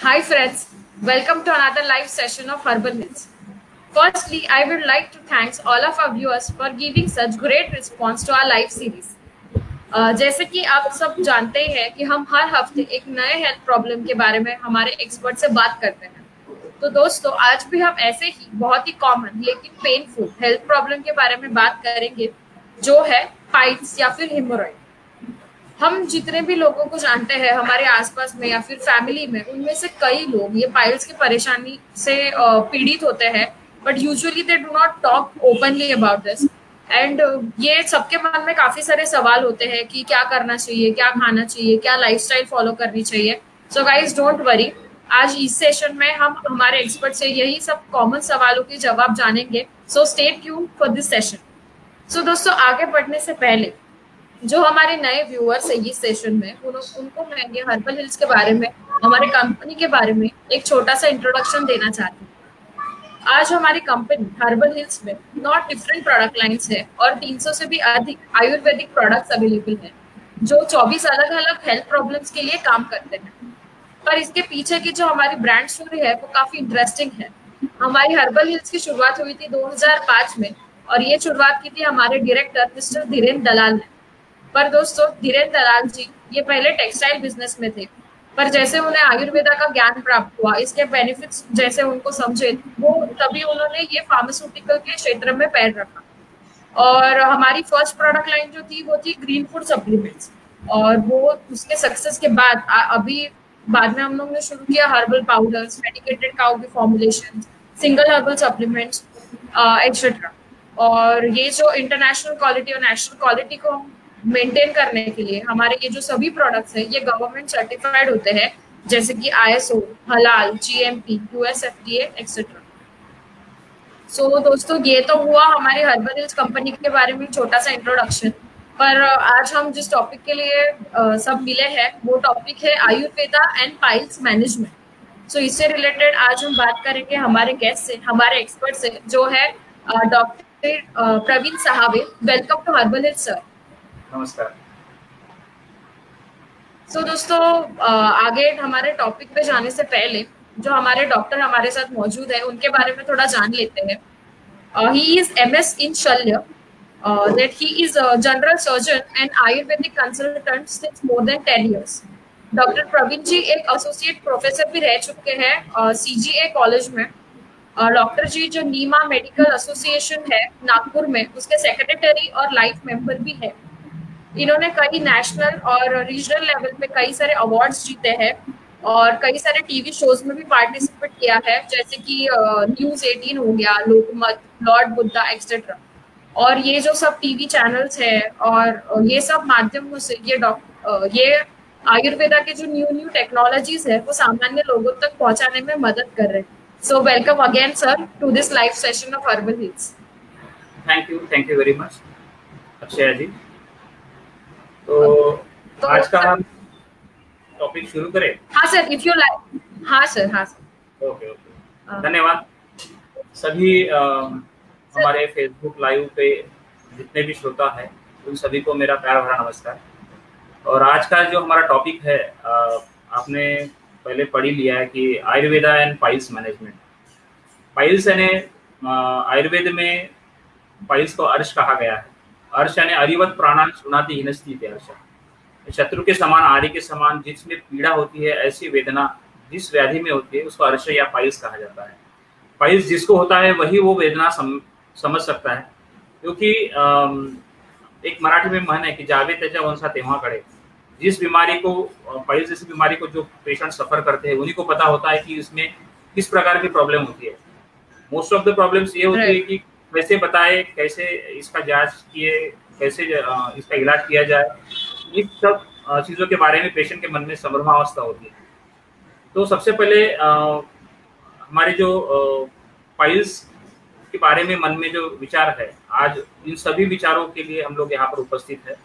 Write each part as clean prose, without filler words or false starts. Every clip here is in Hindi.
Hi friends, welcome to another live session of Herbal Hints. Firstly, I would like to thank all of our viewers for giving such great response to our live series. जैसे कि आप सब जानते ही हैं कि हम हर हफ्ते एक नए हेल्थ प्रॉब्लम के बारे में हमारे एक्सपर्ट से बात करते हैं। तो दोस्तों, आज भी हम ऐसे ही बहुत ही कॉमन लेकिन पेनफुल हेल्थ प्रॉब्लम के बारे में बात करेंगे, जो है पाइल्स या फिर हेमोरॉइड। हम जितने भी लोगों को जानते हैं हमारे आसपास में या फिर फैमिली में, उनमें से कई लोग ये पाइल्स की परेशानी से पीड़ित होते हैं, but usually they do not talk openly about this. And ये सबके मन में काफी सारे सवाल होते हैं कि क्या करना चाहिए, क्या खाना चाहिए, क्या लाइफस्टाइल फॉलो करनी चाहिए। सो गाइज डोंट वरी, आज इस सेशन में हम हमारे एक्सपर्ट से यही सब कॉमन सवालों के जवाब जानेंगे। So stay tuned for this session. So दोस्तों, आगे बढ़ने से पहले जो हमारे नए व्यूअर्स है इस सेशन में, उनको मैं ये हर्बल हिल्स के बारे में, हमारे कंपनी के बारे में एक छोटा सा इंट्रोडक्शन देना चाहती हूँ। आज हमारी कंपनी हर्बल हिल्स में नॉट डिफरेंट प्रोडक्ट लाइंस है और 300 से भी अधिक आयुर्वेदिक प्रोडक्ट्स अवेलेबल है, जो 24 अलग अलग हेल्थ प्रॉब्लम्स के लिए काम करते हैं। पर इसके पीछे की जो हमारी ब्रांड स्टोरी है वो काफी इंटरेस्टिंग है। हमारी हर्बल हिल्स की शुरुआत हुई थी 2005 में, और ये शुरुआत की थी हमारे डायरेक्टर मिस्टर धीरेन्द्र दलाल ने। पर दोस्तों, धीरेन्द्र दलाल जी ये पहले टेक्सटाइल बिजनेस में थे, पर जैसे उन्हें आयुर्वेदा का ज्ञान प्राप्त हुआ, इसके बेनिफिट्स जैसे उनको समझे, वो तभी उन्होंने ये फार्मास्यूटिकल के क्षेत्र में पैर रखा। और हमारी फर्स्ट प्रोडक्ट लाइन जो थी वो थी ग्रीन फूड सप्लीमेंट्स, और वो उसके सक्सेस के बाद अभी बाद में हम लोग ने शुरू किया हर्बल पाउडर्स, मेडिकेटेड काउ की formulation, single herbal supplements etcetera. और ये जो इंटरनेशनल क्वालिटी और नेशनल क्वालिटी को हम मेंटेन करने के लिए हमारे ये जो सभी प्रोडक्ट्स हैं ये गवर्नमेंट सर्टिफाइड होते हैं, जैसे कि ISO, हलाल, GMP, USFDA एक्सेट्रा। सो दोस्तों, ये तो हुआ हमारी हर्बल हिल्स कंपनी के बारे में छोटा सा इंट्रोडक्शन। पर आज हम जिस टॉपिक के लिए सब मिले हैं वो टॉपिक है आयुर्वेदा एंड पाइल्स मैनेजमेंट। सो इससे रिलेटेड आज हम बात करेंगे हमारे गेस्ट से, हमारे एक्सपर्ट से, जो है doctor Praveen Sahave. Welcome to Herbal Hills sir. नमस्कार। सो दोस्तों, आगे हमारे टॉपिक पे जाने से पहले जो हमारे डॉक्टर हमारे साथ मौजूद है उनके बारे में थोड़ा जान लेते हैं। ही इज MS इन शल्य, that he is a general surgeon and Ayurvedic consultant since more than 10 years. Doctor Praveen ji एक एसोसिएट प्रोफेसर भी रह चुके हैं CGA कॉलेज में। डॉक्टर जी जो नीमा मेडिकल एसोसिएशन है नागपुर में, उसके सेक्रेटरी और लाइफ मेंबर भी है। इन्होंने कई नेशनल और रीजनल लेवल पे कई सारे अवार्ड्स जीते हैं और कई सारे टीवी शोज में भी पार्टिसिपेट किया है, जैसे कि न्यूज 18 हो गया, लोकमत, लॉर्ड बुद्धा एक्सेट्रा। और ये जो सब टीवी चैनल्स है और ये सब माध्यमों से ये आयुर्वेदा के जो न्यू टेक्नोलॉजीज है वो सामान्य लोगों तक पहुंचाने में मदद कर रहे हैं। So welcome again sir to this live session of Herbal Hills. Thank you very much Akshay ji. तो आज का हम टॉपिक शुरू करें? हाँ सर, इफ यू लाइक। हाँ सर। ओके। धन्यवाद सभी हमारे फेसबुक लाइव पे जितने भी श्रोता हैं उन सभी को मेरा प्यार भरा नमस्कार। और आज का जो हमारा टॉपिक है, आपने पहले पढ़ ही लिया है कि Ayurveda and piles management. Piles यानी आयुर्वेद में पाइल्स को अर्श कहा गया है। अर्श यानी अरिवत प्राणान सुनाती हिनस्ती थे। अर्श शत्रु के समान, आरी के समान जिसमें पीड़ा होती है, ऐसी वेदना जिस व्याधि में होती है उसको अर्श या पाइल्स कहा जाता है। पाइल्स जिसको होता है वही वो वेदना समझ सकता है, क्योंकि एक मराठी में मन है कि जावे त्याच्या वंशा तेव्हा कड़े। जिस बीमारी को, पाइल्स जैसी बीमारी को जो पेशेंट सफर करते हैं उन्हीं को पता होता है कि इसमें किस प्रकार की प्रॉब्लम होती है। मोस्ट ऑफ द प्रॉब्लम्स ये होती है कि कैसे बताए, कैसे इसका जांच किए, कैसे इसका इलाज किया जाए, इस सब चीज़ों के बारे में पेशेंट के मन में संभ्रमावस्था होती है। तो सबसे पहले हमारे जो पाइल्स के बारे में मन में जो विचार है, आज इन सभी विचारों के लिए हम लोग यहाँ पर उपस्थित है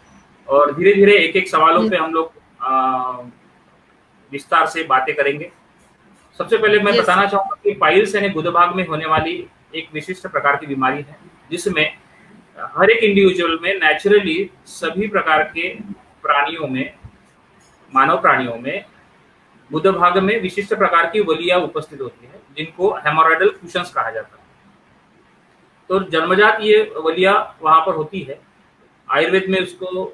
और धीरे धीरे एक एक सवालों पे हम लोग विस्तार से बातें करेंगे। सबसे पहले मैं बताना चाहूँगा कि पाइल्स यानी गुदभाग में होने वाली एक विशिष्ट प्रकार की बीमारी है, जिसमें हर एक इंडिविजुअल में नेचुरली सभी प्रकार के प्राणियों में, मानव प्राणियों में गुद भाग में विशिष्ट प्रकार की वलिया उपस्थित होती है जिनको हेमोरॉइडल कुशंस कहा जाता है। तो जन्मजात ये वलिया वहां पर होती है। आयुर्वेद में उसको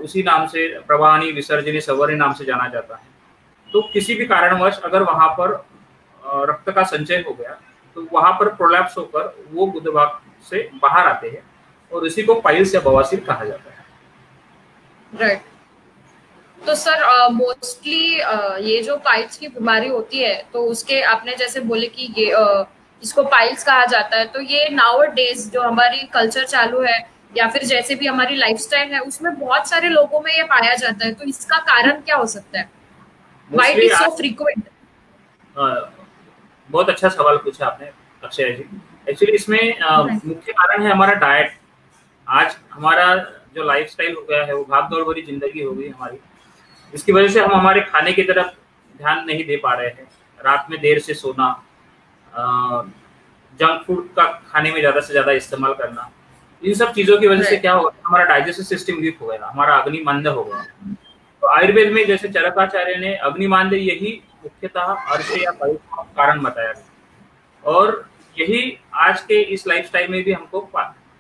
उसी नाम से प्रवाहनी विसर्जनी सवर्णी नाम से जाना जाता है। तो किसी भी कारणवश अगर वहां पर रक्त का संचय हो गया तो वहां पर प्रोलैप्स होकर वो गुद भाग से बाहर आते हैं और इसी को पाइल्स या बवासीर कहा जाता है। राइट। तो सर मोस्टली ये जो पाइल्स की बीमारी होती है तो उसके आपने जैसे बोले कि ये इसको पाइल्स कहा जाता है, तो ये नाउ डेज जो हमारी कल्चर चालू है या फिर जैसे भी हमारी लाइफस्टाइल है उसमें बहुत सारे लोगों में ये पाया जाता है, तो इसका कारण क्या हो सकता है? Why it is so frequent? बहुत अच्छा सवाल पूछा आपने अक्षय जी। एक्चुअली इसमें मुख्य कारण है हमारा डाइट। आज हमारा जो लाइफस्टाइल हो गया है वो भागदौड़ भरी जिंदगी हो गई हमारी, इसकी वजह से हम हमारे खाने की तरफ ध्यान नहीं दे पा रहे हैं। रात में देर से सोना, जंक फूड का खाने में ज़्यादा से ज़्यादा इस्तेमाल करना, इन सब चीज़ों की वजह से क्या होगा, हमारा डाइजेस्टिव सिस्टम वीक हो गया, हमारा अग्निमांद्य हो गया। तो आयुर्वेद में जैसे चरकाचार्य ने अग्निमांद्य यही मुख्यतः अर्श या पाइल्स का कारण बताया गया और यही आज के इस लाइफस्टाइल में भी हमको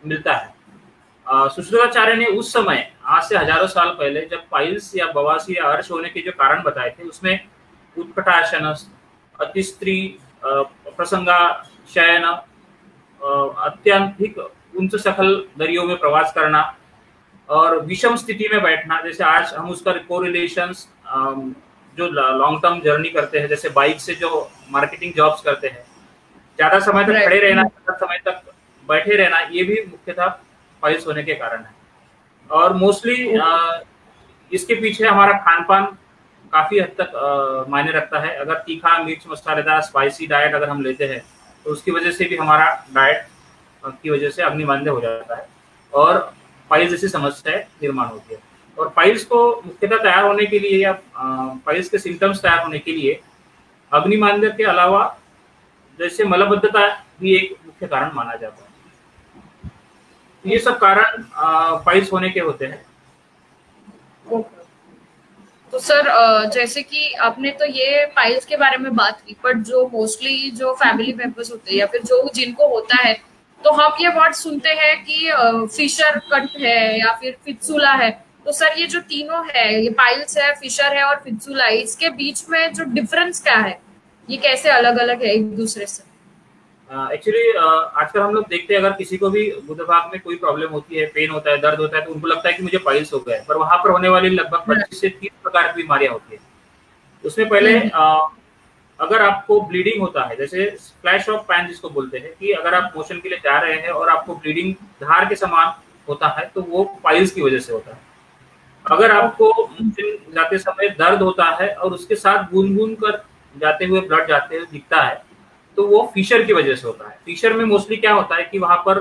मिलता है। सुश्रुताचार्य ने उस समय आज से हजारों साल पहले जब पाइल्स या बवासीर या अर्श होने के जो कारण बताए थे उसमें उत्कटाशन, अतिस्त्री, प्रसंगा शयन, अत्यधिक उच्च सखल दरियों में प्रवास करना और विषम स्थिति में बैठना, जैसे आज हम उसका कोरिलेशंस जो लॉन्ग टर्म जर्नी करते हैं, जैसे बाइक से जो मार्केटिंग जॉब्स करते हैं, ज्यादा समय तक खड़े रहना, ज्यादा समय तक बैठे रहना, ये भी मुख्यतः पाइल्स होने के कारण है। और मोस्टली इसके पीछे हमारा खान पान काफी हद तक मायने रखता है। अगर तीखा, मिर्च मसालेदार, स्पाइसी डाइट अगर हम लेते हैं तो उसकी वजह से भी हमारा डाइट की वजह से अग्निमांद्य हो जाता है और पाइल्स जैसी समस्या निर्माण होती है। और पाइल्स को मुख्यतः तैयार होने के लिए या पाइल्स के सिम्टम्स तैयार होने के लिए अग्निमांद्य के अलावा जैसे मलबद्धता भी एक मुख्य कारण माना जाता है। ये सब कारण पाइल्स होने के होते हैं। तो सर जैसे कि आपने तो ये पाइल्स के बारे में बात की, बट जो मोस्टली जो फैमिली मेंबर्स होते हैं या फिर जो जिनको होता है तो हम ये वर्ड सुनते हैं कि फिशर कट है या फिर फित्सुला है। तो सर ये जो तीनों है, ये पाइल्स है, फिशर है और फित्सुला है, इसके बीच में जो डिफरेंस क्या है, ये कैसे अलग अलग है एक दूसरे से? एक्चुअली आजकल हम लोग देखते हैं अगर किसी को भी गुद भाग में कोई प्रॉब्लम होती है, पेन होता है, दर्द होता है, तो उनको लगता है कि मुझे पाइल्स हो गया है, पर वहां पर होने वाली लगभग 25 से 30 प्रकार की बीमारियां होती है। उसमें पहले अगर आपको ब्लीडिंग होता है, जैसे फ्लैश ऑफ पैन जिसको बोलते हैं, कि अगर आप मोशन के लिए जा रहे हैं और आपको ब्लीडिंग धार के समान होता है तो वो पाइल्स की वजह से होता है। अगर आपको मोशन जाते समय दर्द होता है और उसके साथ बूंद बूंद कर जाते हुए ब्लड जाते हुए दिखता है तो वो फिशर की वजह से होता है। फिशर में मोस्टली क्या होता है कि वहां पर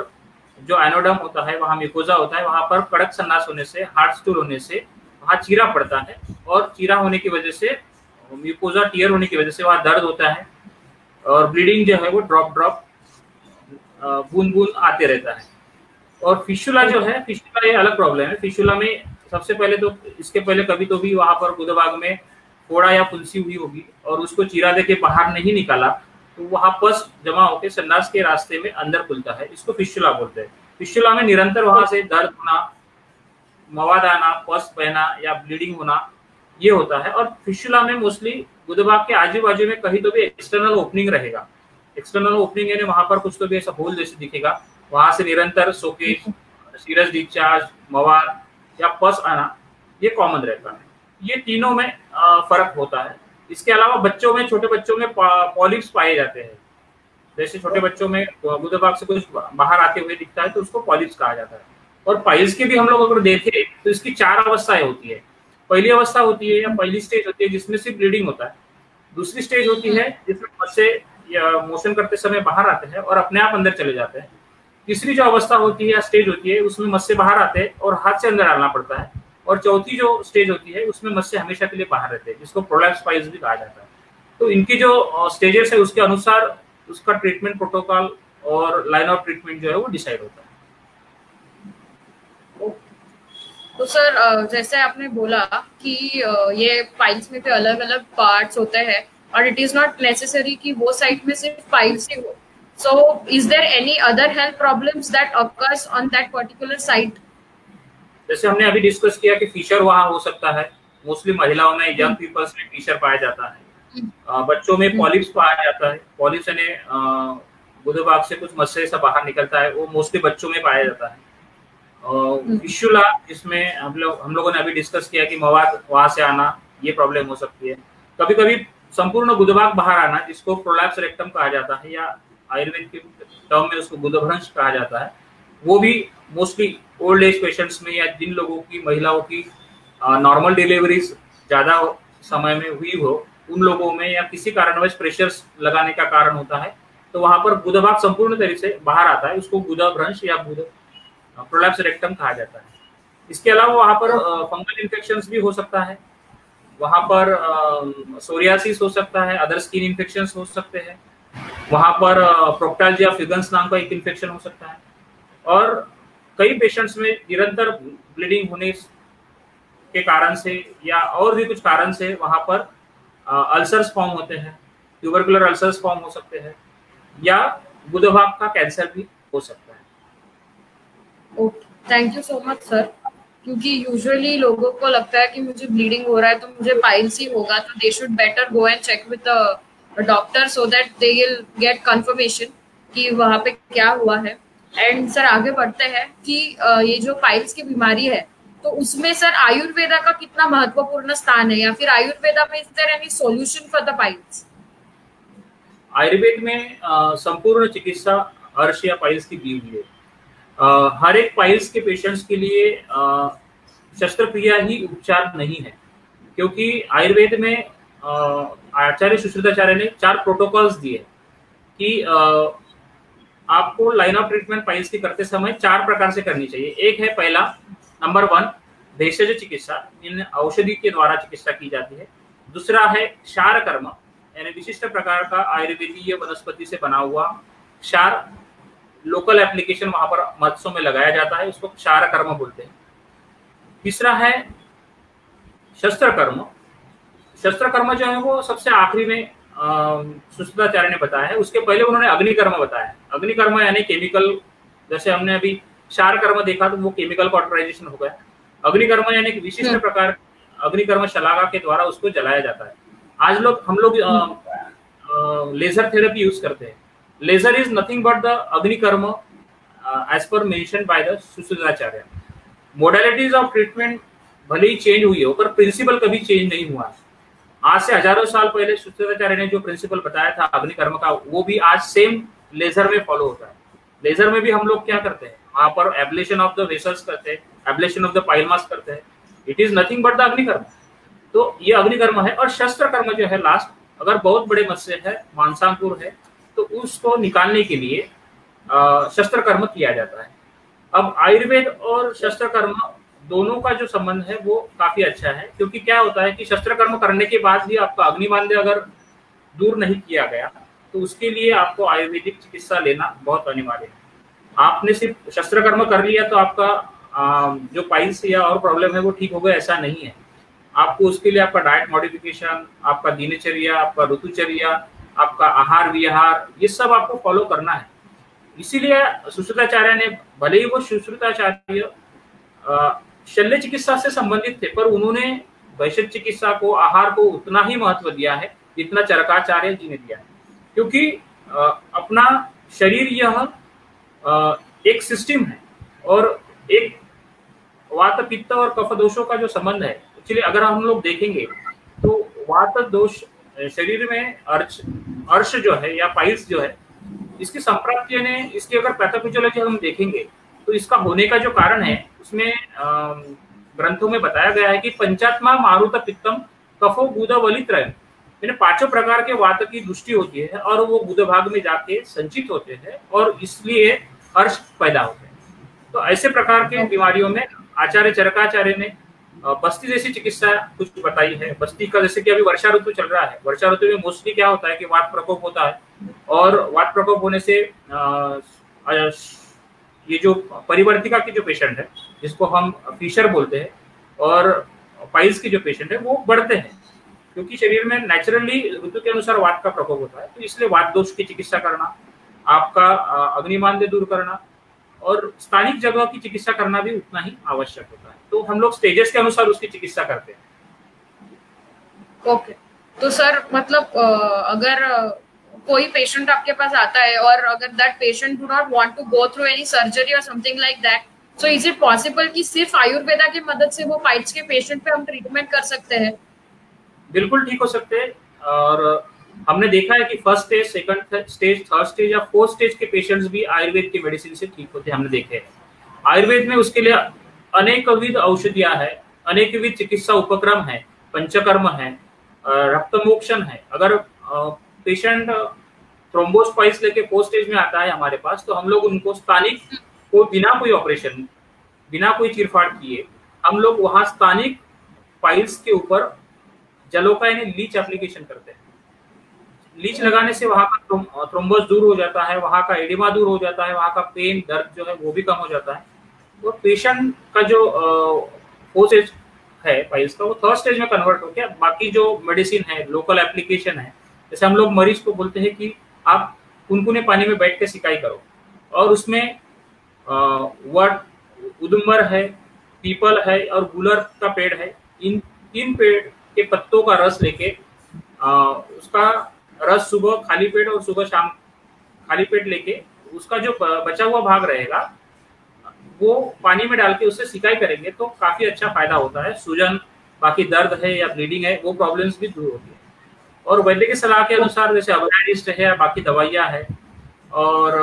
जो एनोडम होता है, वहां म्यूकोजा होता है, वहां पर कड़क संनास होने से, हार्ड स्टूल होने से वहां चीरा पड़ता है और चीरा होने की वजह से, म्यूकोजा टियर होने की वजह से वहां दर्द होता है और ब्लीडिंग जो है वो ड्रॉप ड्रॉप बूंद बूंद आते रहता है। और फिशुला जो है, फिशुला ये अलग प्रॉब्लम है। फिशुला में सबसे पहले तो इसके पहले कभी तो भी वहां पर गुद भाग में फोड़ा या फुंसी हुई होगी और उसको चीरा देके बाहर नहीं निकाला तो वहां पस जमा होकर संडास के रास्ते में अंदर खुलता है, इसको फिशुला बोलते हैं। फिशुला में निरंतर वहां से दर्द होना, मवाद आना, पस बहना या ब्लीडिंग होना ये होता है। और फिशुला में मोस्टली गुद भाग के आजू बाजू में कहीं तो भी एक्सटर्नल ओपनिंग रहेगा। एक्सटर्नल ओपनिंग यानी वहां पर कुछ तो भी ऐसा होल जैसे दिखेगा, वहां से निरंतर सोकेज, सीरियस डिस्चार्ज, मवाद या पस आना ये कॉमन रहता है। ये तीनों में फर्क होता है। इसके अलावा बच्चों में, छोटे बच्चों में पॉलिप्स पाए जाते हैं। जैसे छोटे बच्चों में गुद भाग से कुछ बाहर आते हुए दिखता है तो उसको पॉलिप्स कहा जाता है। और पाइल्स के भी हम लोग अगर देखें तो इसकी 4 अवस्थाएं होती है। पहली अवस्था होती है या पहली स्टेज होती है जिसमें सिर्फ ब्लीडिंग होता है। दूसरी स्टेज होती है जिसमें बच्चे या मोशन करते समय बाहर आते हैं और अपने आप अंदर चले जाते हैं। तीसरी जो अवस्था होती है या स्टेज होती है उसमें मस्से बाहर आते हैं और हाथ से अंदर डालना पड़ता है। और चौथी जो स्टेज होती है उसमें मस्से हमेशा के लिए बाहर रहते हैं, जिसको प्रोलैप्स पाइल्स भी कहा जाता है। तो इनकी जो स्टेजेस है उसके अनुसार उसका ट्रीटमेंट प्रोटोकॉल और लाइन ऑफ ट्रीटमेंट जो है वो डिसाइड होता है। तो सर जैसे आपने बोला कि ये पाइल्स में भी अलग अलग पार्ट्स होते हैं और इट इज नॉट नेसेसरी कि वो साइड में सिर्फ पाइल्स ही हो. So is there any other health problems that occurs on that particular site? जैसे हमने अभी डिस्कस किया कि फीशर वहाँ हो सकता है, मोस्टली महिलाओं में, यंग पीपल्स में फीशर पाया जाता है. बच्चों में पॉलिप्स पाया जाता है. पॉलिप्स यानी गुदे भाग से कुछ मस्से से बाहर निकलता है, वो मोस्टली बच्चों में पाया जाता है. फिस्टुला, जिसमें हम लोगों ने अभी डिस्कस किया कि मवाद वहां से आना, ये प्रॉब्लम हो सकती है. कभी कभी संपूर्ण गुदभाग बाहर आना, जिसको प्रोलैप्स रेक्टम कहा जाता है या आयुर्वेद के टर्म में उसको गुदभ्रंश कहा जाता है, वो भी मोस्टली ओल्ड एज पेशेंट्स में या जिन लोगों की, महिलाओं की नॉर्मल डिलीवरीज ज्यादा समय में हुई हो, उन लोगों में या किसी कारणवश प्रेशर्स लगाने का कारण होता है, तो वहां पर गुदभाग संपूर्ण तरीके से बाहर आता है. उसको गुदभ्रंश या प्रोलैप्स रेक्टम कहा जाता है. इसके अलावा वहां पर फंगल इन्फेक्शंस भी हो सकता है, वहां पर सोरियासिस हो सकता है, अदर स्किन इन्फेक्शंस हो सकते हैं, वहां पर प्रोक्टाल्जिया फिगन्स नाम का एक इन्फेक्शन हो सकता है, और कई पेशेंट्स में निरंतर ब्लीडिंग होने के कारण से या और भी कुछ कारण से वहां पर अल्सर्स फॉर्म होते हैं, ट्यूबरकुलर अल्सर्स फॉर्म हो सकते हैं, या गुदभाग का कैंसर भी हो सकता है. Okay, thank you so much sir. क्योंकि यूजुअली लोगों को लगता है कि मुझे ब्लीडिंग हो रहा है तो मुझे पाइल्स ही होगा, तो they should better go and check with the doctor so that they will get confirmation कि वहाँ पे क्या हुआ है. एंड सर आगे बढ़ते हैं कि ये जो पाइल्स की बीमारी है, तो उसमें सर आयुर्वेदा का कितना महत्वपूर्ण स्थान है, या फिर आयुर्वेदा में is there any solution for the piles? Ayurveda में संपूर्ण चिकित्सा अर्श या पाइल्स की दी हुई है. हर एक पाइल्स के पेशेंट्स के लिए शस्त्रक्रिया ही उपचार नहीं है, क्योंकि आयुर्वेद में आचार्य सुश्रुताचार्य ने 4 प्रोटोकॉल्स दिए कि आपको लाइन ऑफ ट्रीटमेंट पाइल्स की करते समय 4 प्रकार से करनी चाहिए. एक है, पहला नंबर 1 भेषज चिकित्सा, इन औषधि के द्वारा चिकित्सा की जाती है. दूसरा है क्षार कर्म, यानी विशिष्ट प्रकार का आयुर्वेदीय वनस्पति से बना हुआ क्षार, लोकल एप्लीकेशन वहां पर मत्स्यों में लगाया जाता है, उसको क्षार कर्म बोलते हैं. तीसरा है शस्त्र कर्म. शस्त्र कर्म जो है वो सबसे आखिरी में सुश्रुताचार्य ने बताया है. उसके पहले उन्होंने अग्निकर्म बताया. अग्निकर्म यानी केमिकल, जैसे हमने अभी क्षार कर्म देखा तो वो केमिकल कॉटराइजेशन हो गया. अग्निकर्म यानी कि विशिष्ट प्रकार अग्निकर्म शलाका के द्वारा उसको जलाया जाता है. आज हम लोग लेजर थेरेपी यूज करते हैं. Laser is nothing but the agnikarma as per mention by the Sushrutacharya. Modalities of treatment भले ही चेंज हुई हो, पर प्रिंसिपल कभी चेंज नहीं हुआ. आज से हजारों साल पहले सुश्रुताचार्य ने जो प्रिंसिपल बताया था अग्निकर्म का, वो भी आज सेम लेजर में फॉलो होता है. लेजर में भी हम लोग क्या करते हैं, वहां पर एब्लेशन ऑफ द वेसल्स करते हैं, एब्लेशन ऑफ द पाइलमास करते हैं. It is nothing but the agnikarma. तो ये अग्निकर्म है. और शस्त्र कर्म जो है लास्ट, अगर बहुत बड़े मत्स्य है, मांसांकुर है, तो उसको निकालने के लिए शस्त्र कर्म किया जाता है. अब आयुर्वेद और शस्त्र कर्म दोनों का जो संबंध है वो काफी अच्छा है, क्योंकि क्या होता है कि शस्त्र कर्म करने के बाद भी आपका अग्निबांध्य अगर दूर नहीं किया गया तो उसके लिए आपको आयुर्वेदिक चिकित्सा लेना बहुत अनिवार्य है. आपने सिर्फ शस्त्र कर्म कर लिया तो आपका जो पाइल्स या और प्रॉब्लम है वो ठीक हो गया, ऐसा नहीं है. आपको उसके लिए आपका डाइट मॉडिफिकेशन, आपका दिनचर्या, आपका ऋतुचर्या, आपका आहार विहार, ये सब आपको फॉलो करना है. इसीलिए सुश्रुताचार्य ने, भले ही वो सुश्रुताचार्य शल्य चिकित्सा से संबंधित थे, पर उन्होंने वैश्य चिकित्सा को, आहार को उतना ही महत्व दिया है जितना चरकाचार्य जी ने दिया है. क्योंकि अपना शरीर यह एक सिस्टम है, और एक वात पित्त और कफ दोषों का जो संबंध है, इसलिए अगर हम लोग देखेंगे तो वात दोष शरीर में अर्श जो है या पाइल्स जो है, इसकी संप्राप्ति ने, इसकी अगर पैथोफिजियोलॉजी हम देखेंगे तो इसका होने का जो कारण है उसमें ग्रंथों में बताया गया है कि पंचात्मा मारुत पित्तम कफो गुद वलित्रय, यानी 5 प्रकार के वात की दृष्टि होती है और वो गुद भाग में जाके संचित होते हैं और इसलिए अर्श पैदा होते हैं. तो ऐसे प्रकार के बीमारियों में आचार्य चरकाचार्य ने बस्ती जैसी चिकित्सा कुछ बताई है. बस्ती का, जैसे कि अभी वर्षा ऋतु चल रहा है, वर्षा ऋतु में मोस्टली क्या होता है कि वात प्रकोप होता है, और वात प्रकोप होने से ये जो परिवर्तिका की जो पेशेंट है जिसको हम फिशर बोलते हैं, और पाइल्स के जो पेशेंट है वो बढ़ते हैं, क्योंकि शरीर में नेचुरली ऋतु के अनुसार वात का प्रकोप होता है। तो इसलिए वात दोष की चिकित्सा करना, आपका अग्निमांद्य दूर करना और स्थानिक जगह की चिकित्सा करना भी उतना ही आवश्यक होता है। तो हम लोग स्टेजेस के अनुसार उसकी चिकित्सा करते हैं। ओके, तो सर मतलब अगर कोई पेशेंट आपके पास आता है और अगर that patient do not want to go through any surgery और something like that, so is it possible कि सिर्फ आयुर्वेदा की मदद से वो पाइल्स के पेशेंट पे हम ट्रीटमेंट कर सकते हैं? बिल्कुल ठीक हो सकते हैं, और हमने देखा है कि first stage, second stage, third stage या फोर्थ स्टेज के पेशेंट्स भी आयुर्वेद की मेडिसिन से ठीक होते हैं, हमने देखे हैं। आयुर्वेद में उसके लिए अनेकविध औषधियां है, अनेकविध चिकित्सा उपक्रम है, पंचकर्म है, रक्तमोक्षण है। अगर पेशेंट थ्रोम्बोस पाइल्स लेके फोर्थ स्टेज में आता है हमारे पास, तो हम लोग उनको स्थानिक को बिना कोई ऑपरेशन, बिना कोई चीरफाड़ किए, हम लोग वहां स्थानिक पाइल्स के ऊपर जलोका यानी लीच एप्लीकेशन करते हैं। लीच लगाने से वहां का थ्रोम्बोस दूर हो जाता है, वहां का एडिमा दूर हो जाता है, वहां का पेन, दर्द जो है वो भी कम हो जाता है। तो पेशेंट का जो फोर्थ स्टेज है पाइल्स का, वो थर्ड स्टेज में कन्वर्ट हो गया। बाकी जो मेडिसिन है, लोकल एप्लीकेशन है, जैसे हम लोग मरीज को बोलते हैं कि आप कुनकुने पानी में बैठ के सिकाई करो, और उसमें वट, उदुम्बर है, पीपल है और गुलर का पेड़ है, इन तीन पेड़ के पत्तों का रस लेके उसका रस सुबह खाली पेट और सुबह शाम खाली पेट लेके, उसका जो बचा हुआ भाग रहेगा वो पानी में डाल के उससे सिकाई करेंगे तो काफी अच्छा फायदा होता है। सूजन, बाकी दर्द है या ब्लीडिंग है, वो प्रॉब्लम्स भी दूर होती है। और वैद्य की सलाह के अनुसार जैसे अबराडिस्ट है या बाकी दवाइयाँ है और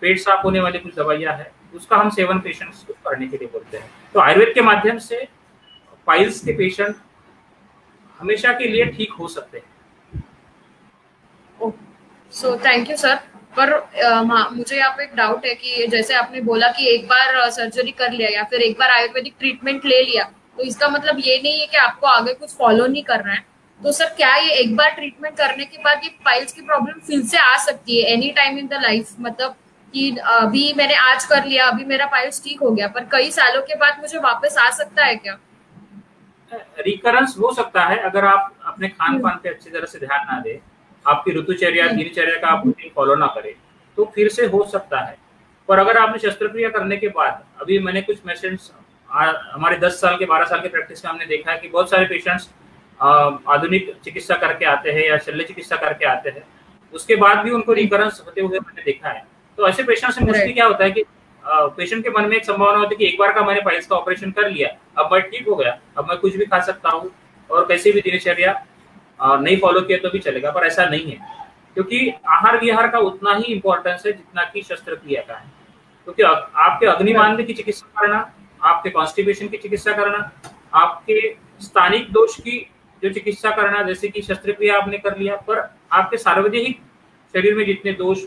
पेट साफ होने वाली कुछ दवाइयाँ है, उसका हम सेवन पेशेंट्स को करने के लिए बोलते हैं। तो आयुर्वेद के माध्यम से पाइल्स के पेशेंट हमेशा के लिए ठीक हो सकते हैं। सो थैंक यू सर। पर मुझे यहाँ पे एक डाउट है कि जैसे आपने बोला कि एक बार सर्जरी कर लिया या फिर एक बार आयुर्वेदिक ट्रीटमेंट ले लिया, तो इसका मतलब ये नहीं है कि आपको आगे कुछ फॉलो नहीं करना है। तो सर क्या ये एक बार ट्रीटमेंट करने के बाद ये पाइल्स की प्रॉब्लम फिर से आ सकती है any time in the life? मतलब कि अभी मैंने आज कर लिया, अभी मेरा पाइल्स ठीक हो गया, पर कई सालों के बाद मुझे वापस आ सकता है क्या? रिकरेंस हो सकता है अगर आप अपने खान पान पे अच्छी तरह से ध्यान ना दें, आपकी ऋतुचर्या, दिनचर्या का आप रूटीन फॉलो ना करें, तो फिर से हो सकता है। पर अगर आपने शस्त्रक्रिया करने के बाद, अभी मैंने कुछ पेशेंट्स हमारे 10 साल के 12 साल के प्रैक्टिस में हमने देखा है कि बहुत सारे पेशेंट्स आधुनिक चिकित्सा करके आते हैं या शल्य चिकित्सा करके आते हैं, उसके बाद भी उनको रिकरेंस होते हुए मैंने देखा है। तो ऐसे पेशेंट से मोस्टली क्या होता है कि पेशेंट के मन में एक संभावना होती है कि एक बार का मैंने पाइल्स का ऑपरेशन कर लिया, अब मैं ठीक हो गया, अब मैं कुछ भी खा सकता हूँ और कैसे भी दिनचर्या नहीं फॉलो किया तो भी चलेगा। पर ऐसा नहीं है, क्योंकि आहार विहार का उतना ही इंपॉर्टेंस है जितना कि शस्त्रक्रिया का है। क्योंकि आपके अग्निमांद्य की चिकित्सा करना, आपके कॉन्स्टिपेशन की चिकित्सा करना, आपके स्थानिक दोष की जो चिकित्सा करना, जैसे कि शस्त्रक्रिया आपने कर लिया, पर आपके सार्वजनिक शरीर में जितने दोष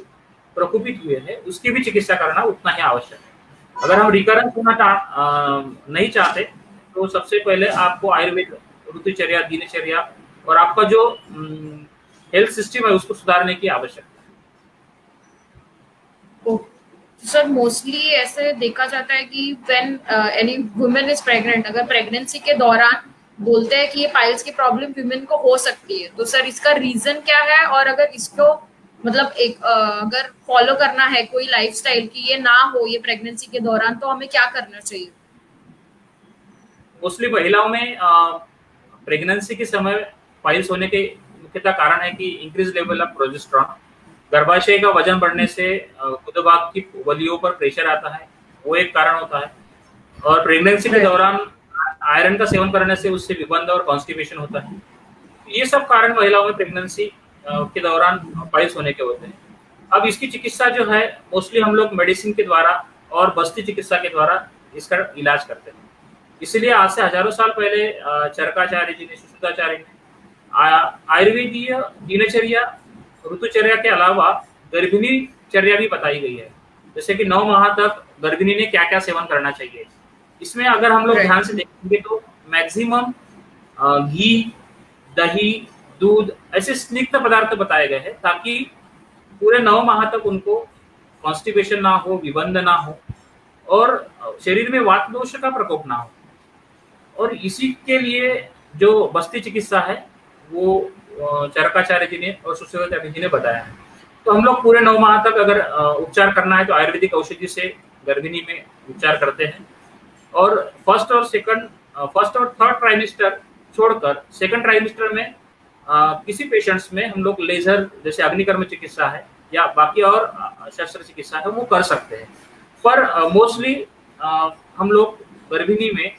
प्रकोपित हुए हैं उसकी भी चिकित्सा करना उतना ही आवश्यक है। अगर हम रिकरेंस होना नहीं चाहते तो सबसे पहले आपको आयुर्वेद, ऋतुचर्या, दिनचर्या और आपका जो हेल्थ सिस्टम है उसको सुधारने की आवश्यकता है। सर मोस्टली ऐसे देखा जाता है कि when any women is pregnant, अगर प्रेगनेंसी के दौरान बोलते हैं कि ये पाइल्स की प्रॉब्लम वुमेन को हो सकती है, तो सर इसका रीजन क्या है? और अगर इसको मतलब एक अगर फॉलो करना है कोई लाइफस्टाइल की ये ना हो ये प्रेगनेंसी के दौरान, तो हमें क्या करना चाहिए? मोस्टली महिलाओं में प्रेगनेंसी के समय पाइल्स होने के मुख्यतः कारण है कि इंक्रीज लेवल ऑफ प्रोजेस्टेरॉन, गर्भाशय का वजन बढ़ने से उदभाग की वलियों पर प्रेशर आता है, वो एक कारण होता है। और प्रेगनेंसी के दौरान आयरन का सेवन करने से उससे विबंध और कॉन्स्टिपेशन होता है। ये सब कारण महिलाओं में प्रेगनेंसी के दौरान पाइल्स होने के होते हैं। अब इसकी चिकित्सा जो है मोस्टली हम लोग मेडिसिन के द्वारा और बस्ती चिकित्सा के द्वारा इसका इलाज करते हैं। इसीलिए आज से हजारों साल पहले चरकाचार्य जी ने, सुश्रुताचार्य ने आयुर्वेदीय दिनचर्या, ऋतुचर्या के अलावा गर्भिणी चर्या भी बताई गई है, जैसे कि 9 माह तक गर्भिणी ने क्या क्या सेवन करना चाहिए। इसमें अगर हम लोग ध्यान से देखेंगे तो मैक्सिमम घी, दही, दूध ऐसे स्निग्ध पदार्थ बताए गए हैं ताकि पूरे 9 माह तक उनको कॉन्स्टिपेशन ना हो, विबंध ना हो और शरीर में वात दोष का प्रकोप ना हो। और इसी के लिए जो बस्ती चिकित्सा है वो चरकाचार्य जी ने और सुशीलाचार्य जी ने बताया है। तो हम लोग पूरे 9 माह तक अगर उपचार करना है तो आयुर्वेदिक औषधि से गर्भिणी में उपचार करते हैं। और फर्स्ट और थर्ड ट्राइमेस्टर छोड़कर सेकंड ट्राइमेस्टर में किसी पेशेंट्स में हम लोग लेजर जैसे अग्निकर्म चिकित्सा है या बाकी और शस्त्र चिकित्सा है वो कर सकते हैं। पर मोस्टली हम लोग गर्भिणी में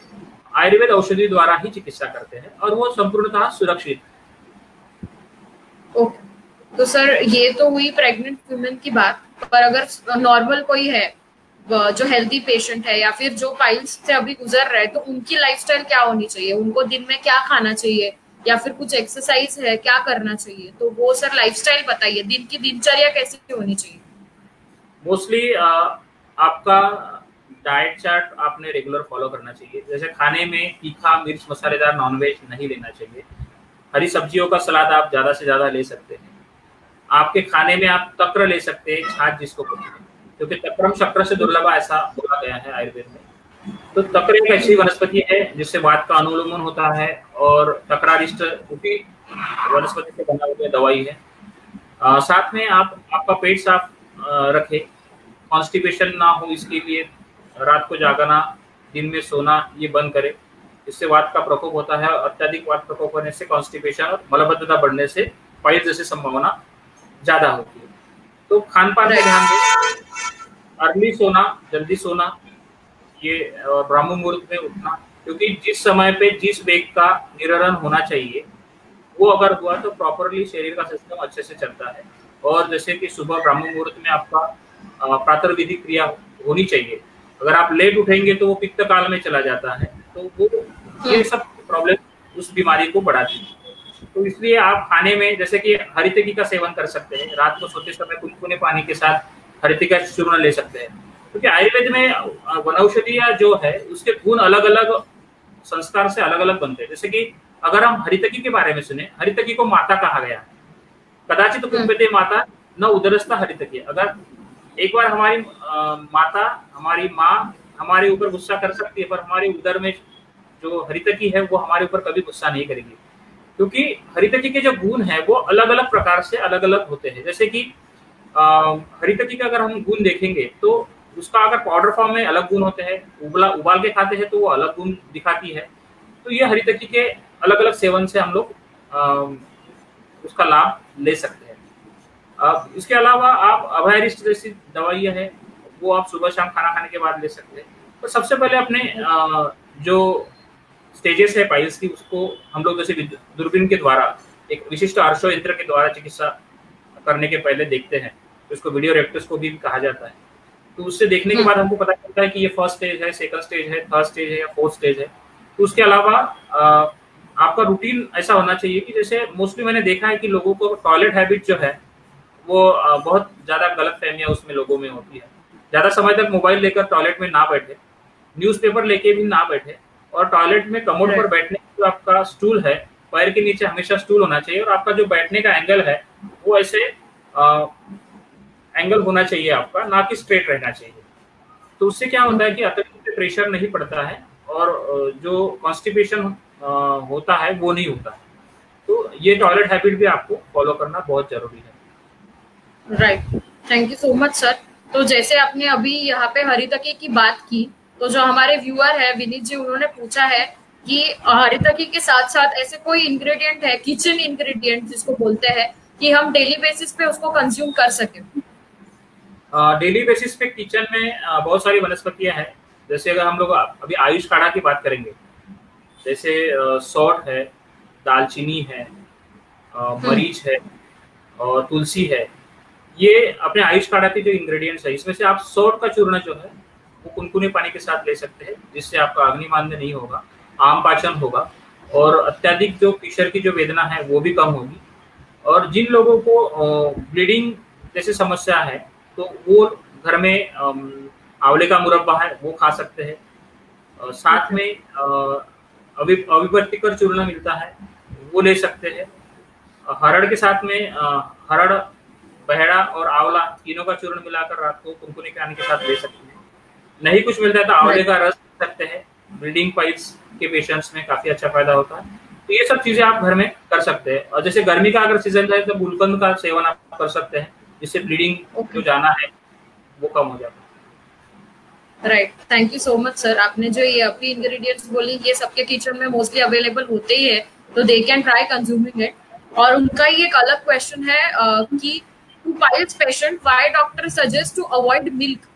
आयुर्वेद औषधि द्वारा ही चिकित्सा करते हैं और वो संपूर्णतः सुरक्षित। ओके, तो सर ये तो हुई प्रेग्नेंट वुमेन की बात, पर अगर नॉर्मल कोई है जो हेल्दी पेशेंट है या फिर जो पाइल्स से अभी गुजर रहा है, तो उनकी लाइफस्टाइल क्या होनी चाहिए? उनको दिन में क्या खाना चाहिए या फिर कुछ एक्सरसाइज है क्या करना चाहिए? तो वो सर लाइफस्टाइल बताइए, दिन की दिनचर्या कैसी होनी चाहिए? मोस्टली आपका डाइट चार्ट आपने रेगुलर फॉलो करना चाहिए। जैसे खाने में तीखा मिर्च मसालेदार नॉनवेज नहीं लेना चाहिए। हरी सब्जियों का सलाद आप ज्यादा से ज्यादा ले सकते हैं। आपके खाने में आप तक्र ले सकते हैं, छाछ जिसको बोलते हैं, क्योंकि तक्रम शक्र से दुर्लभ ऐसा बोला गया है आयुर्वेद में। तो तक्र एक ऐसी वनस्पति है जिससे वात का अनुलोमन होता है और तक्रारिष्ट वनस्पति से बना हुआ दवाई है। साथ में आपका पेट साफ रखे, कॉन्स्टिपेशन ना हो इसके लिए रात को जागना, दिन में सोना ये बंद करे। इससे वात का प्रकोप होता है और अत्यधिक वात प्रकोप होने से कॉन्स्टिपेशन और मलबद्धता बढ़ने से पाइल्स जैसी संभावना ज्यादा होती है। तो खान पान पे ध्यान दें, अर्ली सोना, जल्दी सोना, ये ब्राह्म मुहूर्त में उठना, क्योंकि जिस समय पे जिस वेग का निररण होना चाहिए वो अगर हुआ तो प्रॉपरली शरीर का सिस्टम अच्छे से चलता है। और जैसे कि सुबह ब्राह्म मुहूर्त में आपका प्रातर्विधिक क्रिया होनी चाहिए। अगर आप लेट उठेंगे तो वो पित्त काल में चला जाता है, तो वो ये सब प्रॉब्लम उस बीमारी को बढ़ाती है। तो इसलिए आप खाने में जैसे कि हरितकी का सेवन कर सकते हैं, रात को सोते समय कुनकुने पानी के साथ हरितकी चूर्ण ले सकते हैं, क्योंकि आयुर्वेद में वनौषधियां जो है उसके गुण अलग अलग संस्कार से अलग अलग बनते हैं। जैसे कि अगर हम हरितकी के बारे में सुने, हरितकी को माता कहा गया है, कदाचित कुंभते माता न उदरस्था हरितकी। अगर एक बार हमारी माता, हमारी माँ हमारे ऊपर गुस्सा कर सकती है, पर हमारे उदर में जो हरितकी है वो हमारे ऊपर कभी गुस्सा नहीं करेगी, क्योंकि हरितकी के जो गुण है वो अलग अलग प्रकार से अलग अलग होते हैं। जैसे कि हरितकी का अगर हम गुण देखेंगे तो उसका अगर पाउडर फॉर्म में अलग गुण होते हैं, उबाल के खाते हैं तो वो अलग गुण दिखाती है। तो ये हरितकी के अलग अलग सेवन से हम लोग उसका लाभ ले सकते हैं। इसके अलावा आप अभयरिष्ट जैसी दवाइयाँ हैं वो आप सुबह शाम खाना खाने के बाद ले सकते हैं। तो सबसे पहले अपने जो स्टेजेस है पाइल्स की उसको हम लोग जैसे दूरबीन के द्वारा एक विशिष्ट आर्शो यंत्र के द्वारा चिकित्सा करने के पहले देखते हैं, तो इसको वीडियो रेक्टोस्कोपी भी कहा जाता है। तो उससे देखने के बाद हमको पता चलता है कि ये फर्स्ट स्टेज है, सेकंड स्टेज है, थर्ड स्टेज है या फोर्थ स्टेज है। तो उसके अलावा आपका रूटीन ऐसा होना चाहिए कि जैसे मोस्टली मैंने देखा है कि लोगों को टॉयलेट हैबिट जो है वो बहुत ज्यादा गलत फहमियां उसमें लोगों में होती है। ज्यादा समय तक मोबाइल लेकर टॉयलेट में ना बैठे, न्यूज़पेपर लेके भी ना बैठे, और टॉयलेट में कमोड पर बैठने जो आपका स्टूल है पैर के नीचे हमेशा स्टूल होना चाहिए, और आपका जो बैठने का एंगल है वो ऐसे एंगल होना चाहिए आपका, ना कि स्ट्रेट रहना चाहिए। तो उससे क्या होता है कि अतिरिक्त प्रेशर नहीं पड़ता है और जो कॉन्स्टिपेशन होता है वो नहीं होता है। तो ये टॉयलेट हैबिट भी आपको फॉलो करना बहुत जरूरी है। Right, thank you so much sir. तो जैसे आपने अभी यहाँ पे हरितकी की बात की, तो जो हमारे व्यूअर है विनीत जी, उन्होंने पूछा है कि हरितकी के साथ साथ ऐसे कोई इंग्रेडिएंट है, किचन इंग्रेडिएंट जिसको बोलते हैं, कि हम डेली बेसिस पे उसको कंज्यूम कर सके। डेली बेसिस पे किचन में बहुत सारी वनस्पतियां हैं। जैसे अगर हम लोग अभी आयुष काढ़ा की बात करेंगे, जैसे सौंठ है, दालचीनी है, मरीच है और तुलसी है, ये अपने आयुष काढ़ा के जो इंग्रेडिएंट्स है। इसमें से आप सौंठ का चूर्ण जो है वो कुनकुने पानी के साथ ले सकते हैं, जिससे आपका अग्निमांद्य नहीं होगा, आम पाचन होगा और अत्यधिक जो फिशर की जो वेदना है वो भी कम होगी। और जिन लोगों को ब्लीडिंग जैसी समस्या है तो वो घर में आंवले का मुरब्बा है वो खा सकते हैं। साथ में अविपत्तिकर चूर्ण मिलता है वो ले सकते हैं। हरड़ के साथ में हरड़, बहेड़ा और आंवला तीनों का चूर्ण मिलाकर रात को कुनकुने के आने के साथ ले सकते हैं। नहीं कुछ मिलता है तो आंवले का रस पी सकते हैं, ब्लीडिंग पाइल्स के पेशेंट्स में काफी अच्छा फायदा होता है। तो ये सब चीजें आप घर में कर सकते हैं। और जैसे गर्मी का अगर सीजन है तो गुलकंद का सेवन आप कर सकते हैं, जिससे ब्लीडिंग जो जाना है वो कम हो जाता है। Right, thank you so much sir. आपने जो ये अपनी इंग्रेडिएंट्स बोली ये सबके किचन में मोस्टली अवेलेबल होते ही है, तो they can try consuming it. और उनका ये एक अलग क्वेश्चन है कि to piles patient why doctor suggest to avoid milk.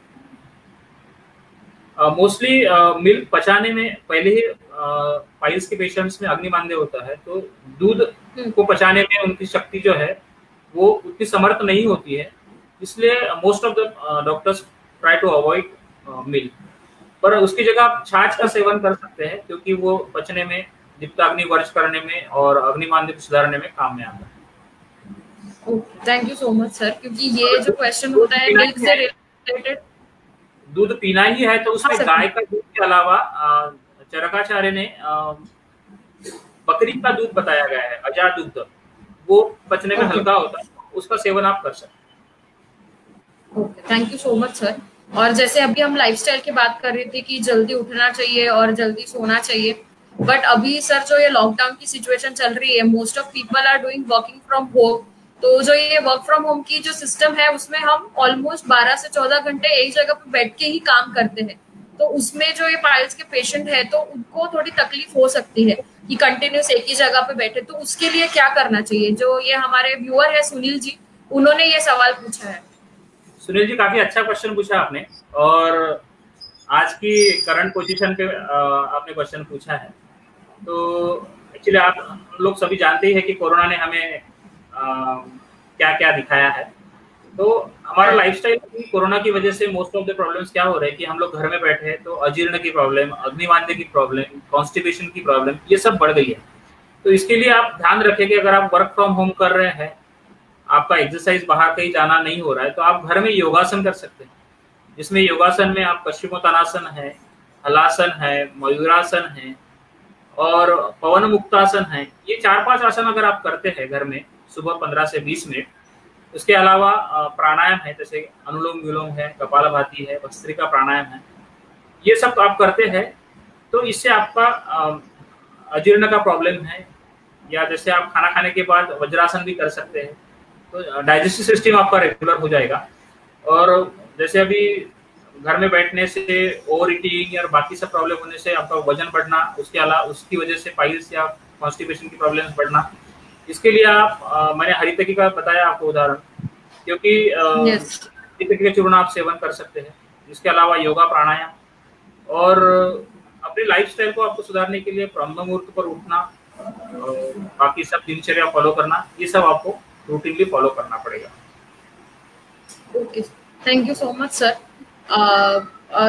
Mostly milk पचाने में पहले ही पाइल्स के पेशेंट्स में अग्निमांद्य होता है, तो दूध को पचाने में उनकी शक्ति जो है वो उतनी समर्थ नहीं होती है, इसलिए most of the doctors try to avoid milk. पर उसकी जगह आप छाछ का सेवन कर सकते हैं, क्योंकि वो पचने में, दीप्ताग्नि वर्ज करने में और अग्निमांद्य को सुधारने में काम में आता है। Thank you so much sir, क्योंकि ये जो क्वेश्चन होता है मिल्क से रिलेटेड, दूध पीना ही है तो उसमें गाय का दूध के अलावा चरकाचार्य ने बकरी का दूध बताया गया है, अजा दूध, वो पचने में हल्का होता है, उसका सेवन आप कर सकते हैं। Okay, thank you so much sir. और जैसे अभी हम लाइफस्टाइल की बात कर रहे थे कि जल्दी उठना चाहिए और जल्दी सोना चाहिए, बट अभी सर जो ये लॉकडाउन की सिचुएशन चल रही है, most of people are doing working from home. तो जो ये वर्क फ्रॉम होम की जो सिस्टम है उसमें हम ऑलमोस्ट 12 से 14 घंटे एक जगह पे बैठ के ही काम करते हैं, तो उसमें जो ये पाइल्स के पेशेंट है तो उनको थोड़ी तकलीफ हो सकती है कि कंटिन्यूस एक ही जगह पे बैठे, तो उसके लिए क्या करना चाहिए? जो ये हमारे व्यूअर है सुनील जी, उन्होंने ये सवाल पूछा है। सुनील जी, काफी अच्छा क्वेश्चन पूछा आपने, और आज की करंट पोजीशन पे आपने क्वेश्चन पूछा है। तो एक्चुअली आप लोग सभी जानते ही है कि कोरोना ने हमें क्या क्या दिखाया है। तो हमारा लाइफस्टाइल कोरोना की वजह से मोस्ट ऑफ द प्रॉब्लम्स क्या हो रहे हैं कि हम लोग घर में बैठे हैं, तो अजीर्ण की प्रॉब्लम, अग्निमांद्य की प्रॉब्लम, कॉन्स्टिपेशन की प्रॉब्लम, ये सब बढ़ गई है। तो इसके लिए आप ध्यान रखें कि अगर आप वर्क फ्रॉम होम कर रहे हैं, आपका एक्सरसाइज बाहर कहीं जाना नहीं हो रहा है, तो आप घर में योगासन कर सकते हैं, जिसमें योगासन में आप पश्चिमोत्तानासन है, हलासन है, मयूरासन है और पवन मुक्तासन है। ये 4-5 आसन अगर आप करते हैं घर में सुबह 15 से 20 मिनट, उसके अलावा प्राणायाम है, जैसे अनुलोम विलोम है, कपालभाति है, भस्त्रिका प्राणायाम है, ये सब आप करते हैं तो इससे आपका अजीर्ण का प्रॉब्लम है, या जैसे आप खाना खाने के बाद वज्रासन भी कर सकते हैं, तो डाइजेस्टिव सिस्टम आपका रेगुलर हो जाएगा। और जैसे अभी घर में बैठने से ओवर ईटिंग और बाकी सब प्रॉब्लम होने से आपका वजन बढ़ना, उसके अलावा उसकी वजह से पाइल्स या कॉन्स्टिपेशन की प्रॉब्लम्स बढ़ना, इसके लिए आप मैंने हरितकी का बताया आपको उदाहरण, क्योंकि हरितकी का चूर्ण आप सेवन कर सकते हैं। इसके अलावा योगा प्राणायाम और अपनी लाइफस्टाइल को आपको सुधारने के लिए ब्रह्म मुहूर्त पर उठना और बाकी सब दिनचर्या फॉलो करना, ये सब आपको रूटीनली फॉलो करना पड़ेगा। Okay, thank you so much sir.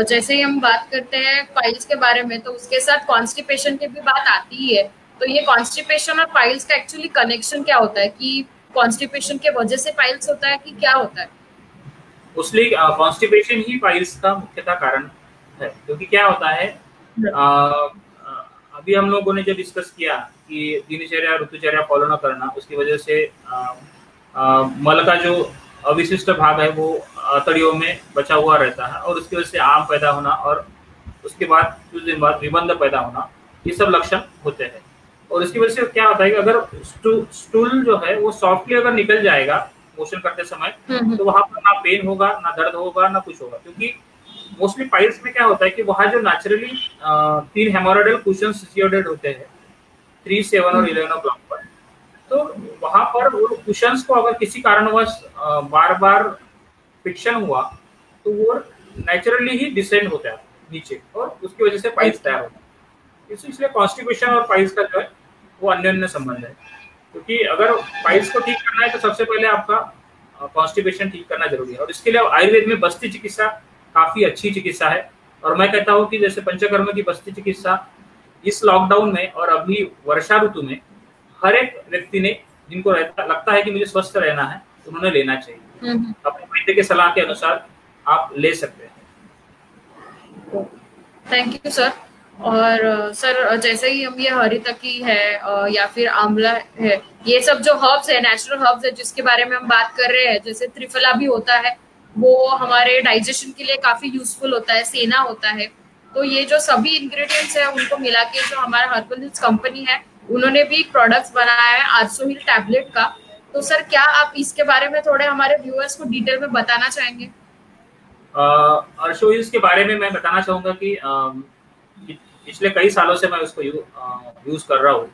जैसे ही हम बात करते हैं पाइल्स के बारे में, तो उसके साथ कॉन्स्टिपेशन की भी बात आती ही है। तो ये कॉन्स्टिपेशन और पाइल्स का एक्चुअली कनेक्शन क्या होता है? कि कॉन्स्टिपेशन के वजह से पाइल्स होता है कि क्या होता है? उसलिए कॉन्स्टिपेशन ही पाइल्स का मुख्यतः कारण है, क्योंकि क्या होता है, अभी हम लोगों ने जो डिस्कस किया कि दिनचर्या ऋतुचर्या फॉलो न करना, उसकी वजह से मल का जो अविशिष्ट भाग है वो आंतड़ियों में बचा हुआ रहता है और उसकी वजह से आम पैदा होना और उसके बाद कुछ दिन बाद विबंध पैदा होना, ये सब लक्षण होते हैं। और इसकी वजह से क्या होता है कि अगर स्टूल जो है वो सॉफ्टली अगर निकल जाएगा मोशन करते समय, तो वहां पर ना पेन होगा, ना दर्द होगा, ना कुछ होगा। क्योंकि मोस्टली पाइल्स में क्या होता है कि वहां जो नेचुरली 3 हेमोरॉइडल कुशन्स सिचुएटेड होते हैं 3, 7 और 11 o'clock पर, तो वहां पर वो कुशन्स को अगर किसी कारणवश बार बार फ्रिक्शन हुआ तो वो नेचुरली ही डिसेंड होता है नीचे और उसकी वजह से पाइल्स तैयार होता है। इसलिए कॉन्स्टिपेशन और पाइल्स का जो है वो अन्योन्य संबंध है, क्योंकि अगर पाइल्स को ठीक करना है तो सबसे पहले आपका कॉन्स्टिपेशन ठीक करना जरूरी है। और इसके लिए आयुर्वेद में बस्ती चिकित्सा काफी अच्छी चिकित्सा है, और मैं कहता हूँ कि जैसे पंचकर्म की बस्ती चिकित्सा इस लॉकडाउन में और अभी वर्षा ऋतु में हर एक व्यक्ति ने, जिनको लगता है कि मुझे स्वस्थ रहना है, उन्होंने लेना चाहिए। अपने वैद्य के सलाह के अनुसार आप ले सकते हैं। Thank you sir. और सर जैसे ही हम ये हरितकी है या फिर आंवला है, ये सब जो हर्ब्स है, नेचुरल हर्ब्स है जिसके बारे में हम बात कर रहे हैं, जैसे त्रिफला भी होता है, वो हमारे डाइजेशन के लिए काफी यूजफुल होता है, सेना होता है। तो ये जो सभी इंग्रेडिएंट्स है उनको मिला के जो हमारा हर्बल हिल्स कंपनी है उन्होंने भी प्रोडक्ट्स बनाया है आरसो हिल टैबलेट का। तो सर क्या आप इसके बारे में थोड़े हमारे व्यूअर्स को डिटेल में बताना चाहेंगे? आरसो हिल्स के बारे में मैं बताना चाहूंगा कि पिछले कई सालों से मैं उसको यूज कर रहा हूँ।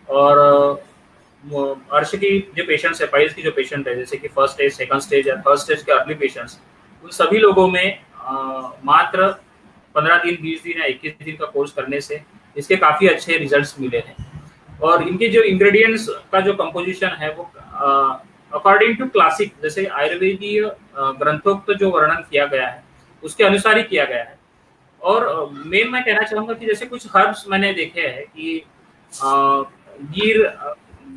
और अर्श की जो पेशेंट्स है, पाइल्स की जो पेशेंट है, जैसे कि फर्स्ट स्टेज, सेकंड स्टेज या थर्ड स्टेज के अर्ली पेशेंट्स, उन सभी लोगों में मात्र 15 दिन, 20 दिन या 21 दिन का कोर्स करने से इसके काफ़ी अच्छे रिजल्ट्स मिले हैं। और इनके जो इंग्रेडिएंट्स का जो कंपोजिशन है वो अकॉर्डिंग टू क्लासिक, जैसे आयुर्वेदीय ग्रंथोक्त जो वर्णन किया गया है उसके अनुसार ही किया गया है। और मेन मैं कहना चाहूँगा कि जैसे कुछ हर्ब्स मैंने देखे हैं कि गिर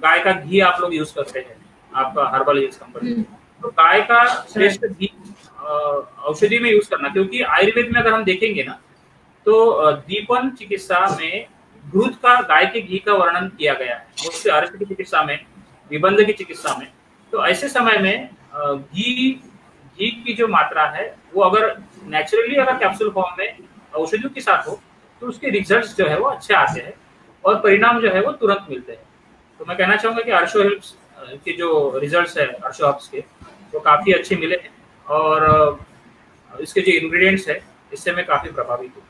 गाय का घी आप लोग यूज करते हैं आपका हर्बल हिल्स कंपनी, तो गाय का श्रेष्ठ घी औषधि में यूज करना, क्योंकि आयुर्वेद में अगर हम देखेंगे ना तो दीपन चिकित्सा में दूध का, गाय के घी का वर्णन किया गया है, उससे अर्थ की चिकित्सा में, निबंध की चिकित्सा में। तो ऐसे समय में घी की जो मात्रा है वो अगर नेचुरली अगर कैप्सूल फॉर्म में औषधियों के साथ हो तो उसके रिजल्ट्स जो है वो अच्छे आते हैं और परिणाम जो है वो तुरंत मिलते हैं। तो मैं कहना चाहूंगा कि आरसो हिल्स के जो रिजल्ट्स है आरसो हर्ब्स के, वो काफी अच्छे मिले हैं और इसके जो इंग्रेडिएंट्स है इससे मैं काफी प्रभावित हूँ।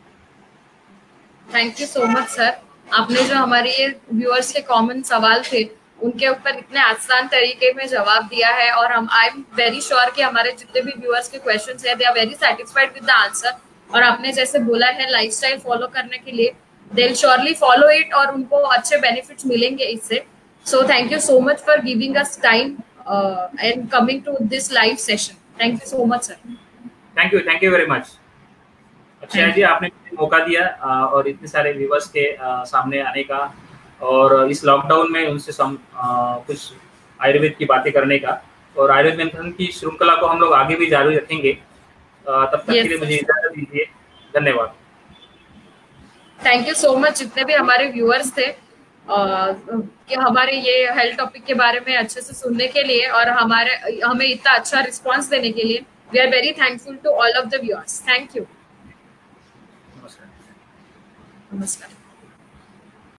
Thank you so much sir. आपने जो हमारे ये व्यूअर्स के कॉमन सवाल थे उनके ऊपर इतने आसान तरीके में जवाब दिया है, और हम आई एम वेरी श्योर कि हमारे जितने भी व्यूअर्स के क्वेश्चंस है they are very satisfied with the answer. और आपने जैसे बोला है लाइफस्टाइल फॉलो करने के लिए, they will surely follow it और उनको अच्छे बेनिफिट्स मिलेंगे इससे। So thank you so much for giving us time and coming to this live session. Thank you so much sir. Thank you very much. अच्छा जी, आपने मौका दिया और इतने सारे व्यूअर्स के सामने आने का, और इस लॉकडाउन में उनसे कुछ आयुर्वेद की बातें करने का, और आयुर्वेद मंथन की श्रृंखला को हम लोग आगे भी जारी रखेंगे। तब तक के लिए मुझे इजाजत दीजिए। धन्यवाद। थैंक यू सो मच जितने भी हमारे व्यूअर्स थे कि हमारे ये हेल्थ टॉपिक के बारे में अच्छे से सुनने के लिए और हमें इतना अच्छा रिस्पांस देने के लिए। We are very thankful to all of the viewers. Thank you. नमस्कार। नमस्कार।